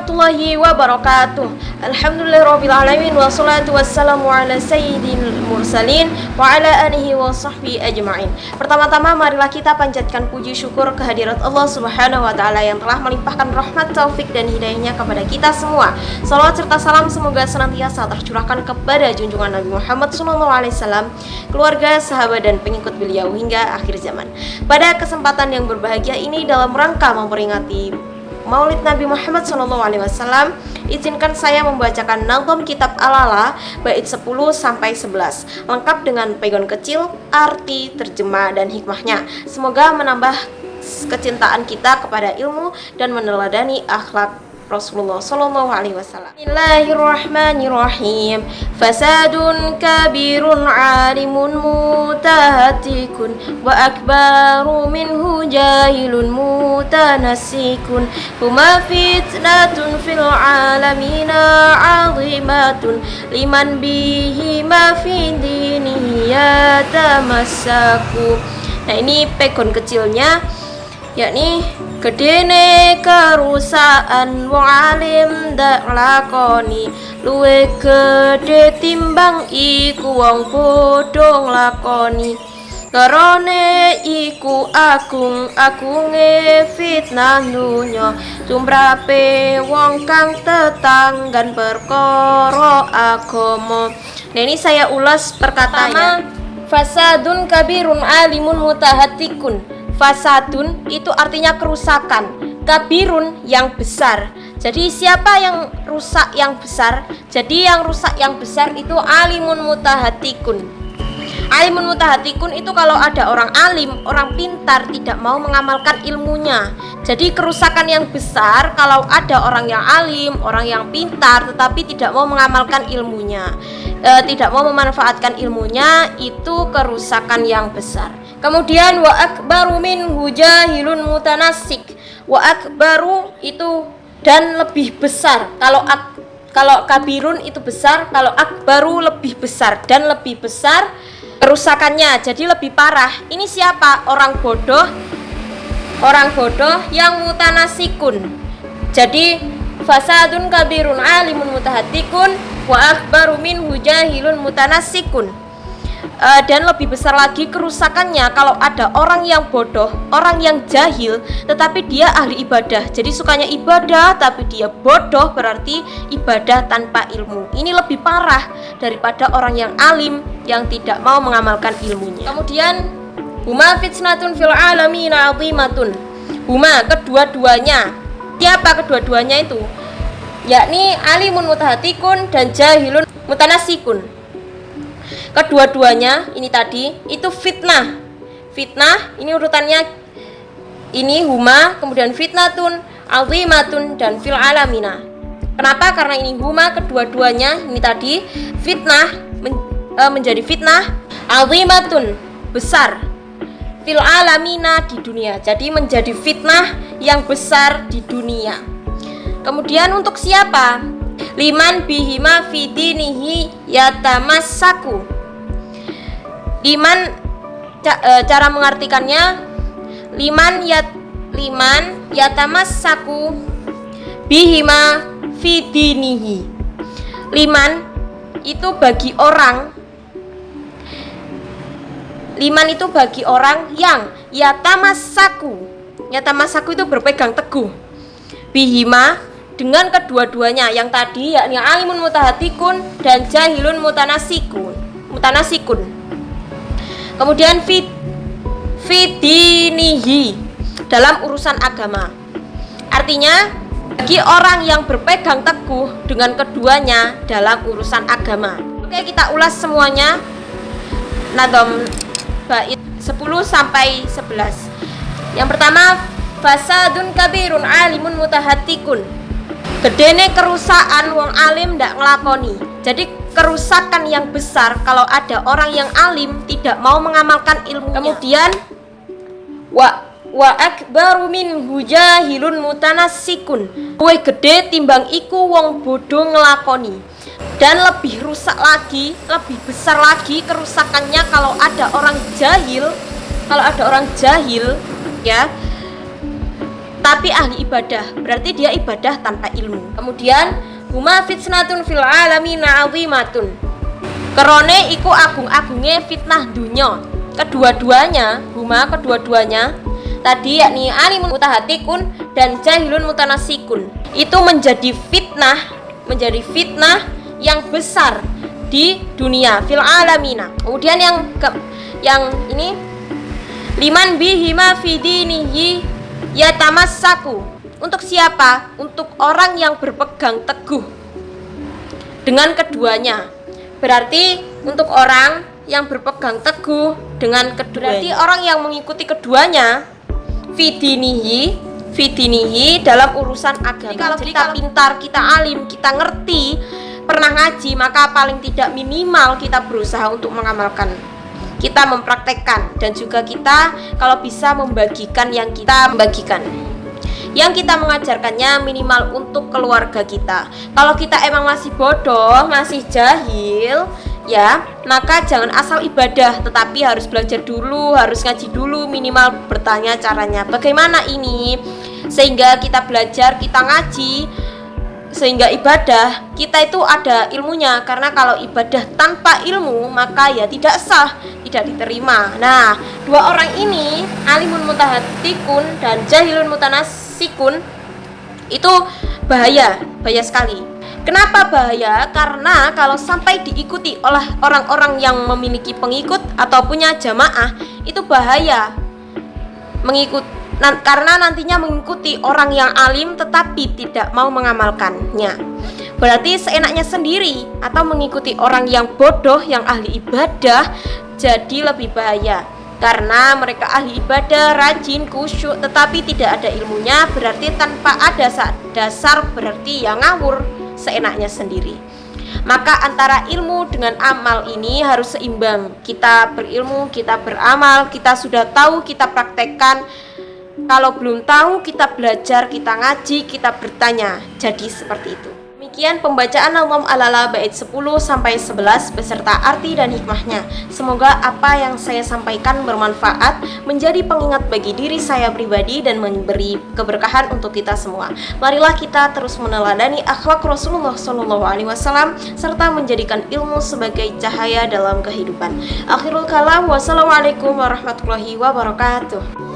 warahmatullahi wabarakatuh. Alhamdulillahirrabbilalamin. Wassalatu wassalamu ala sayyidil mursalin wa ala alihi wa sahbihi ajma'in. Pertama-tama marilah kita panjatkan puji syukur kehadirat Allah subhanahu wa ta'ala yang telah melimpahkan rahmat, taufik dan hidayahnya kepada kita semua. Salawat serta salam semoga senantiasa tercurahkan kepada junjungan Nabi Muhammad SAW, keluarga, sahabat dan pengikut beliau hingga akhir zaman. Pada kesempatan yang berbahagia ini, dalam rangka memperingati Maulid Nabi Muhammad SAW, izinkan saya membacakan nazam kitab Al-Lala bait 10 sampai 11 lengkap dengan pegon kecil, arti, terjemah dan hikmahnya. Semoga menambah kecintaan kita kepada ilmu dan meneladani akhlak Rasulullah sallallahu alaihi wasallam. Bismillahirrahmanirrahim. Fasadun kabirun alimun mutahatikun wa akbaru minhu jahilun mutanassikun huma fitnatun fil alamina azimatun liman bihi ma fi dinihi yatamassaku. Nah, ini pegon kecilnya, yakni gedene kerusakan wong alim dak lakoni luwe gede timbang iku wong bodho nglakoni. Karone iku agunge fitnah dunya tumrape wong kang tetanggan perkara agama. Nah, ini saya ulas perkataannya. Fasadun kabirun alimun mutahatikun. Fasadun itu artinya kerusakan, kabirun yang besar. Jadi siapa yang rusak yang besar? Jadi yang rusak yang besar itu alimun mutahatikun. Alimun mutahatikun itu kalau ada orang alim, orang pintar tidak mau mengamalkan ilmunya. Jadi kerusakan yang besar kalau ada orang yang alim, orang yang pintar tetapi tidak mau mengamalkan ilmunya, tidak mau memanfaatkan ilmunya, itu kerusakan yang besar. Kemudian wa akbaru minhu jahilun mutanassik. Wa akbaru itu dan lebih besar. Kalau kabirun itu besar, kalau akbaru lebih besar dan lebih besar kerusakannya, jadi lebih parah. Ini siapa? Orang bodoh yang mutanassikun. Jadi fasadun kabirun alimun mutahatikun wa akbaru minhu jahilun mutanassikun. Dan lebih besar lagi kerusakannya kalau ada orang yang bodoh, orang yang jahil tetapi dia ahli ibadah. Jadi sukanya ibadah tapi dia bodoh, berarti ibadah tanpa ilmu. Ini lebih parah daripada orang yang alim yang tidak mau mengamalkan ilmunya. Kemudian huma fitnatun fil alamin azimatun. Huma kedua-duanya. Siapa kedua-duanya itu? Yakni alimun mutahatikun dan jahilun mutanassikun. Kedua-duanya ini tadi itu fitnah. Fitnah ini urutannya, ini huma, kemudian fitnatun, azimatun dan fil alamina. Kenapa? Karena ini huma kedua-duanya ini tadi fitnah menjadi fitnah, azimatun besar, fil alamina di dunia. Jadi menjadi fitnah yang besar di dunia. Kemudian untuk siapa? Liman bihima fi dinihi yatamassaku. Liman cara mengartikannya liman yatamassaku bihima fi dinihi. Liman itu bagi orang. Liman itu bagi orang yang yatamassaku. Yatamassaku itu berpegang teguh. Bihima dengan kedua-duanya yang tadi, yakni alimun mutahatikun dan jahilun mutanassikun. Kemudian fidinihi dalam urusan agama. Artinya bagi orang yang berpegang teguh dengan keduanya dalam urusan agama. Oke, kita ulas semuanya. Nazam bait 10 sampai 11. Yang pertama, fasadun kabirun alimun mutahatikun. Gedene kerusakan wong alim ndak nglakoni. Jadi kerusakan yang besar kalau ada orang yang alim tidak mau mengamalkan ilmunya. Kemudian wa akbaru minhu jahilun mutanassikun. Luwih gede timbang iku wong bodho nglakoni. Dan lebih rusak lagi, lebih besar lagi kerusakannya kalau ada orang jahil ya tetapi ahli ibadah, berarti dia ibadah tanpa ilmu. Kemudian huma fitnatun fil alamina azimatun, kerone iku agung-agunge fitnah dunya. Kedua-duanya tadi yakni alimun mutahatikun dan jahilun mutanasikun itu menjadi fitnah yang besar di dunia, fil alamina. Kemudian yang ini liman bihima fi dinihi yatamassaku, untuk siapa? Untuk orang yang berpegang teguh dengan keduanya. Berarti untuk orang yang berpegang teguh dengan keduanya, berarti orang yang mengikuti keduanya fi dinihi dalam urusan agama. Jadi kalau kita pintar, kita alim, kita ngerti, pernah ngaji, maka paling tidak minimal kita berusaha untuk mengamalkan, kita mempraktekkan, dan juga kita kalau bisa membagikan yang kita mengajarkannya minimal untuk keluarga kita. Kalau kita emang masih bodoh, masih jahil, ya maka jangan asal ibadah, tetapi harus belajar dulu, harus ngaji dulu, minimal bertanya caranya bagaimana ini, sehingga kita belajar, kita ngaji, sehingga ibadah kita itu ada ilmunya. Karena kalau ibadah tanpa ilmu maka ya tidak sah, tidak diterima. Nah, dua orang ini, alimun mutahatikun dan jahilun mutanasikun, itu bahaya sekali. Kenapa bahaya? Karena kalau sampai diikuti oleh orang-orang yang memiliki pengikut atau punya jamaah, itu bahaya karena nantinya mengikuti orang yang alim tetapi tidak mau mengamalkannya. Berarti seenaknya sendiri, atau mengikuti orang yang bodoh, yang ahli ibadah, jadi lebih bahaya. Karena mereka ahli ibadah, rajin, khusyuk, tetapi tidak ada ilmunya, berarti tanpa ada dasar, berarti yang ngawur, seenaknya sendiri. Maka antara ilmu dengan amal ini harus seimbang. Kita berilmu, kita beramal, kita sudah tahu, kita praktekkan. Kalau belum tahu, kita belajar, kita ngaji, kita bertanya. Jadi seperti itu. Demikian pembacaan Nazm Al-Lala bait 10-11 beserta arti dan hikmahnya. Semoga apa yang saya sampaikan bermanfaat, menjadi pengingat bagi diri saya pribadi dan memberi keberkahan untuk kita semua. Marilah kita terus meneladani akhlak Rasulullah SAW serta menjadikan ilmu sebagai cahaya dalam kehidupan. Akhirul kalam, wassalamualaikum warahmatullahi wabarakatuh.